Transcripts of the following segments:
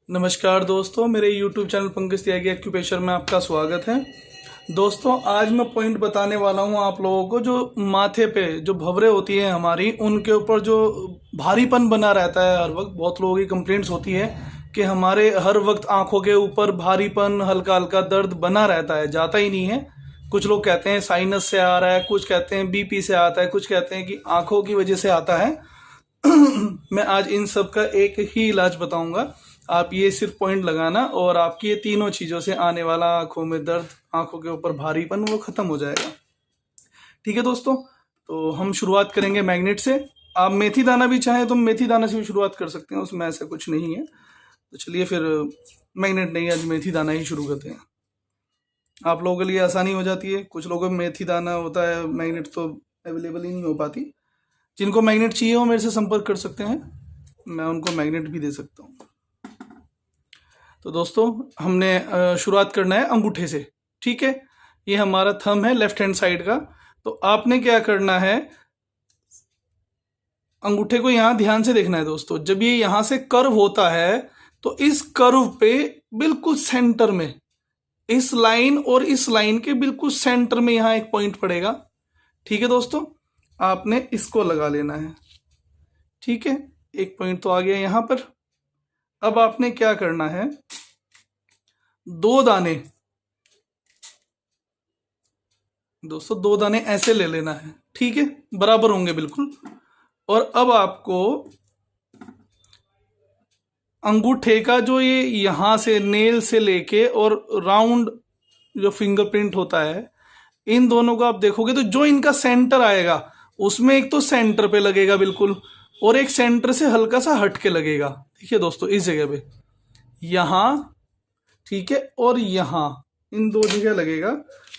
नमस्कार दोस्तों, मेरे YouTube चैनल पंकज त्यागी एक्यूप्रेशर में आपका स्वागत है। दोस्तों, आज मैं पॉइंट बताने वाला हूं आप लोगों को। जो माथे पे जो भंवरे होती है हमारी, उनके ऊपर जो भारीपन बना रहता है हर वक्त। बहुत लोगों की कंप्लेंट्स होती है कि हमारे हर वक्त आंखों के ऊपर भारीपन, हल्का हल्का दर्द बना रहता है, जाता ही नहीं है। कुछ लोग कहते हैं साइनस से आ रहा है, कुछ कहते हैं बीपी से आता है, कुछ कहते हैं कि आंखों की वजह से आता है। मैं आज इन सब का एक ही इलाज बताऊंगा। आप ये सिर्फ पॉइंट लगाना और आपकी ये तीनों चीजों से आने वाला आंखों में दर्द, आंखों के ऊपर भारीपन, वो खत्म हो जाएगा। ठीक है दोस्तों, तो हम शुरुआत करेंगे मैग्नेट से। आप मेथी दाना भी चाहें तो मेथी दाना से भी शुरुआत कर सकते हैं, उसमें ऐसा कुछ नहीं है। तो चलिए फिर मैग्नेट नहीं, आज मेथी दाना ही शुरू करते हैं। आप लोगों के लिए आसानी हो जाती है। कुछ लोगों में मेथी दाना होता है, मैग्नेट तो अवेलेबल ही नहीं हो पाती। जिनको मैग्नेट चाहिए वो मेरे से संपर्क कर सकते हैं, मैं उनको मैग्नेट भी दे सकता हूँ। तो दोस्तों, हमने शुरुआत करना है अंगूठे से। ठीक है, ये हमारा थंब है लेफ्ट हैंड साइड का। तो आपने क्या करना है, अंगूठे को यहां ध्यान से देखना है दोस्तों। जब ये यहां से कर्व होता है तो इस कर्व पे बिल्कुल सेंटर में, इस लाइन और इस लाइन के बिल्कुल सेंटर में यहां एक पॉइंट पड़ेगा। ठीक है दोस्तों, आपने इसको लगा लेना है। ठीक है, एक पॉइंट तो आ गया यहां पर। अब आपने क्या करना है, दो दाने दोस्तों, दो दाने ऐसे ले लेना है। ठीक है, बराबर होंगे बिल्कुल। और अब आपको अंगूठे का जो ये यहां से नेल से लेके और राउंड जो फिंगरप्रिंट होता है, इन दोनों को आप देखोगे तो जो इनका सेंटर आएगा उसमें एक तो सेंटर पे लगेगा बिल्कुल, और एक सेंटर से हल्का सा हट के लगेगा। देखिए दोस्तों, इस जगह पे यहां, ठीक है, और यहां, इन दो जगह लगेगा।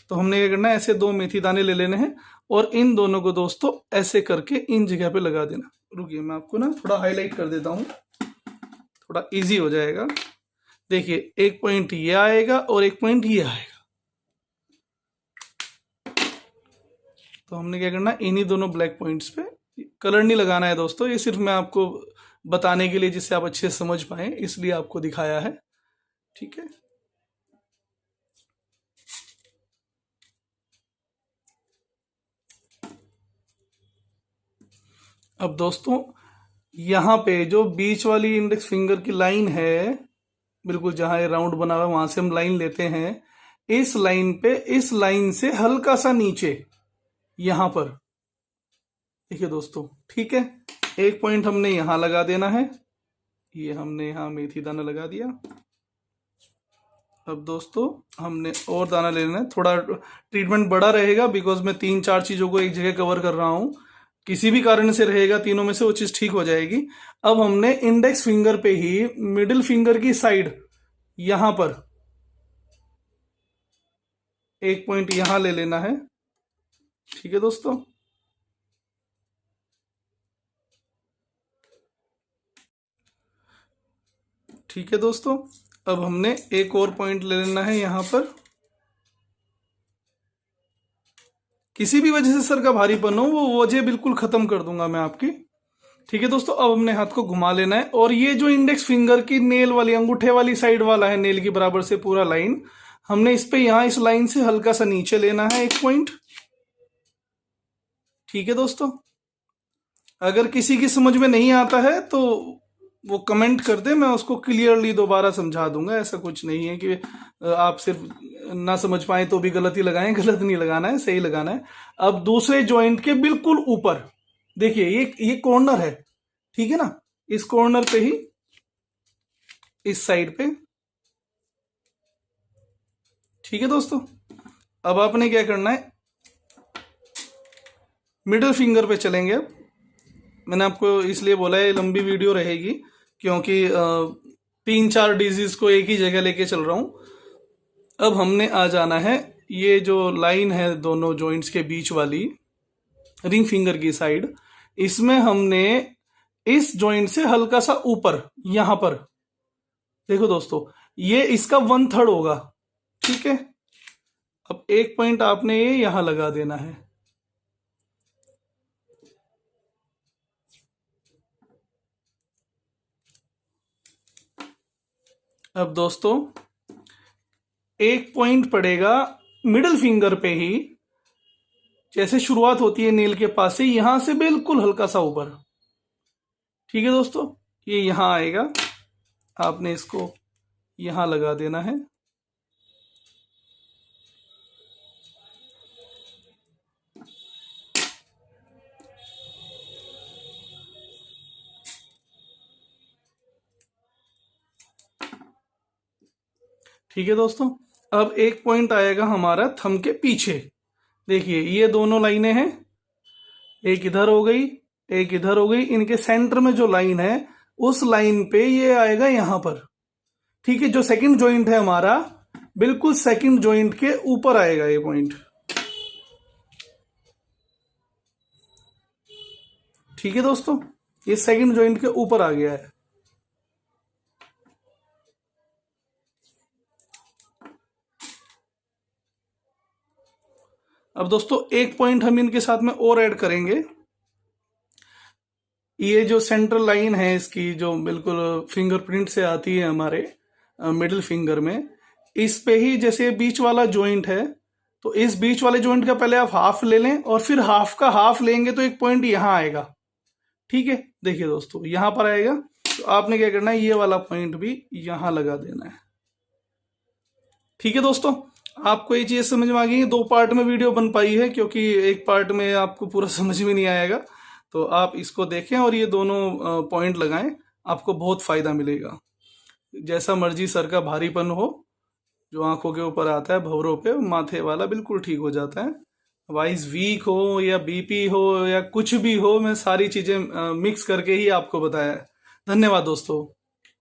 तो हमने क्या करना है, ऐसे दो मेथी दाने ले लेने हैं और इन दोनों को दोस्तों ऐसे करके इन जगह पे लगा देना। रुकिए, मैं आपको ना थोड़ा हाईलाइट कर देता हूं, थोड़ा इजी हो जाएगा। देखिए, एक पॉइंट ये आएगा और एक पॉइंट ये आएगा। तो हमने क्या करना है, इन्हीं दोनों ब्लैक पॉइंट्स पे कलर नहीं लगाना है दोस्तों। ये सिर्फ मैं आपको बताने के लिए, जिससे आप अच्छे से समझ पाए, इसलिए आपको दिखाया है। ठीक है, अब दोस्तों यहां पे जो बीच वाली इंडेक्स फिंगर की लाइन है, बिल्कुल जहां ये राउंड बना हुआ है, वहां से हम लाइन लेते हैं। इस लाइन पे, इस लाइन से हल्का सा नीचे यहां पर, देखिए दोस्तों। ठीक है, एक पॉइंट हमने यहां लगा देना है। ये हमने यहां मेथी दाना लगा दिया। अब दोस्तों हमने और दाना ले लेना है। थोड़ा ट्रीटमेंट बड़ा रहेगा, बिकॉज मैं 3-4 चीजों को एक जगह कवर कर रहा हूं। किसी भी कारण से रहेगा तीनों में से, वो चीज ठीक हो जाएगी। अब हमने इंडेक्स फिंगर पे ही मिडिल फिंगर की साइड यहां पर एक पॉइंट यहां ले लेना है। ठीक है दोस्तों, ठीक है दोस्तों, अब हमने एक और पॉइंट ले लेना है यहां पर। किसी भी वजह से सर का भारीपन हो, वो वजह बिल्कुल खत्म कर दूंगा मैं आपकी। ठीक है दोस्तों, अब हमने हाथ को घुमा लेना है और ये जो इंडेक्स फिंगर की नेल वाली, अंगूठे वाली साइड वाला है, नेल की बराबर से पूरा लाइन, हमने इस पे यहां इस लाइन से हल्का सा नीचे लेना है एक पॉइंट। ठीक है दोस्तों, अगर किसी की समझ में नहीं आता है तो वो कमेंट कर दे, मैं उसको क्लियरली दोबारा समझा दूंगा। ऐसा कुछ नहीं है कि आप सिर्फ ना समझ पाए तो भी गलत ही लगाएं। गलत नहीं लगाना है, सही लगाना है। अब दूसरे जॉइंट के बिल्कुल ऊपर देखिए, ये कॉर्नर है। ठीक है ना, इस कॉर्नर पे ही, इस साइड पे। ठीक है दोस्तों, अब आपने क्या करना है, मिडिल फिंगर पे चलेंगे। अब मैंने आपको इसलिए बोला है लंबी वीडियो रहेगी, क्योंकि 3-4 डिजीज को एक ही जगह लेके चल रहा हूं। अब हमने आ जाना है, ये जो लाइन है दोनों जॉइंट्स के बीच वाली, रिंग फिंगर की साइड, इसमें हमने इस जॉइंट से हल्का सा ऊपर यहां पर, देखो दोस्तों, ये इसका 1/3 होगा। ठीक है, अब एक पॉइंट आपने ये यहां लगा देना है। अब दोस्तों एक पॉइंट पड़ेगा मिडिल फिंगर पे ही, जैसे शुरुआत होती है नेल के पास से, यहां से बिल्कुल हल्का सा ऊपर। ठीक है दोस्तों, ये यहां आएगा, आपने इसको यहां लगा देना है। ठीक है दोस्तों, अब एक पॉइंट आएगा हमारा थंब के पीछे। देखिए ये दोनों लाइनें हैं, एक इधर हो गई, एक इधर हो गई। इनके सेंटर में जो लाइन है उस लाइन पे ये आएगा यहां पर। ठीक है, जो सेकंड जॉइंट है हमारा, बिल्कुल सेकंड जॉइंट के ऊपर आएगा ये पॉइंट। ठीक है दोस्तों, ये सेकंड जॉइंट के ऊपर आ गया है। अब दोस्तों एक पॉइंट हम इनके साथ में और ऐड करेंगे। ये जो सेंट्रल लाइन है इसकी, जो बिल्कुल फिंगरप्रिंट से आती है हमारे मिडिल फिंगर में, इस पे ही जैसे बीच वाला जॉइंट है, तो इस बीच वाले जॉइंट का पहले आप हाफ ले लें और फिर हाफ का हाफ लेंगे तो एक पॉइंट यहां आएगा। ठीक है, देखिए दोस्तों यहां पर आएगा, तो आपने क्या करना है, ये वाला पॉइंट भी यहां लगा देना है। ठीक है दोस्तों, आपको ये चीज समझ में आ गई। दो पार्ट में वीडियो बन पाई है, क्योंकि एक पार्ट में आपको पूरा समझ में नहीं आएगा। तो आप इसको देखें और ये दोनों पॉइंट लगाएं, आपको बहुत फायदा मिलेगा। जैसा मर्जी सर का भारीपन हो, जो आंखों के ऊपर आता है भंवरों पे, माथे वाला बिल्कुल ठीक हो जाता है। वाइज वीक हो या बीपी हो या कुछ भी हो, मैं सारी चीजें मिक्स करके ही आपको बताया है। धन्यवाद दोस्तों।